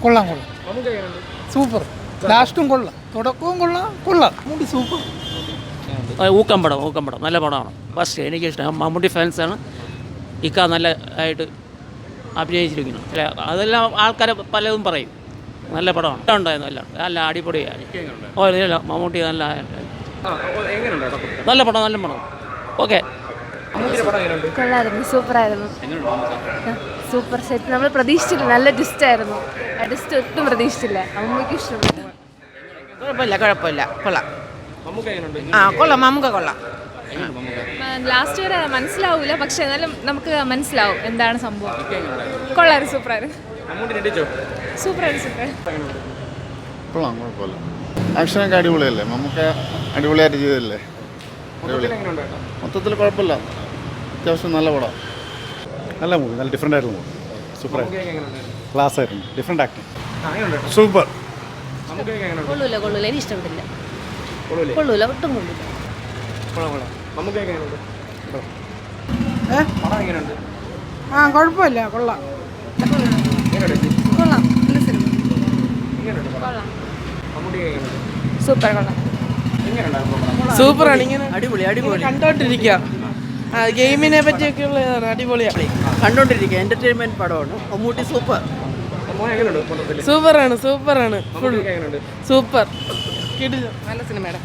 കൊള്ളാം കൊള്ളാം, സൂപ്പർ. ലാസ്റ്റും കൊള്ളാം, തുടക്കവും കൊള്ളാം, കൊള്ളാം. മമ്മൂട്ടി സൂപ്പർ. ഊക്കമ്പടം നല്ല പടമാണ്. ഫസ്റ്റ് എനിക്കിഷ്ടം. മമ്മൂട്ടി ഫാൻസാണ്. ഇക്ക നല്ല ആയിട്ട് അഭിനയിച്ചിരിക്കുന്നു. അല്ല, അതെല്ലാം ആൾക്കാർ പലതും പറയും. നല്ല പടമാണ്. ഉണ്ടായിരുന്നു എല്ലാം നല്ല അടിപൊളിയാണ്. ഇല്ല മമ്മൂട്ടി നല്ല പടം. ഓക്കെ. കൊള്ളായിരുന്നു, സൂപ്പറായിരുന്നു. Super set. നമ്മൾ പ്രതീക്ഷിച്ചില്ല, നല്ല ട്വിസ്റ്റായിരുന്നു. ട്വിസ്റ്റ് ഒട്ടും പ്രതീക്ഷിച്ചില്ല. അമ്മയ്ക്ക് ഇഷ്ടപ്പെട്ടു. കുഴപ്പമില്ല കൊള്ളാം. കൊള്ളാം, മമ്മൂക്ക കൊള്ളാം. ലാസ്റ്റ് വരെ മനസ്സിലാവൂല, പക്ഷെ എന്നാലും നമുക്ക് മനസ്സിലാവും എന്താണ് സംഭവം. കൊള്ളായിരുന്നു, സൂപ്പറായിരുന്നു. കൊള്ളാം, കുഴപ്പമില്ല. ആക്ഷനൊക്കെ അടിപൊളിയല്ലേ, നമുക്ക് അടിപൊളിയായിട്ട് ചെയ്തല്ലേ. മൊത്തത്തിൽ കുഴപ്പമില്ല, അത്യാവശ്യം നല്ല പടം. നല്ല മൂവി, നല്ല ഡിഫറെൻ്റ് ആയിട്ടുള്ള മൂവി. സൂപ്പറായിരുന്നു, ക്ലാസ് ആയിരുന്നു, ഡിഫറെൻ്റ് ആക്ടിങ്. സൂപ്പർ. കൊള്ളൂല, എനിക്ക് ഇഷ്ടപ്പെട്ടില്ല. കൊള്ളൂല, ഒട്ടും കൊള്ളൂല. കുഴപ്പമില്ല, കൊള്ളാം. കൊള്ളാം, നല്ല സിനിമ. സൂപ്പർ, കൊള്ളാം. സൂപ്പറാണ്. ഇങ്ങനെ അടിപൊളി കണ്ടോണ്ടിരിക്കുക. ഗെയിമിനെ പറ്റിയൊക്കെ ഉള്ളതാണ്. അടിപൊളിയാണ്, കണ്ടോണ്ടിരിക്കുക. എന്റർടൈൻമെന്റ് പടമാണ്. മമ്മൂട്ടി സൂപ്പറാണ്. Full super. നല്ല സിനിമയുടെ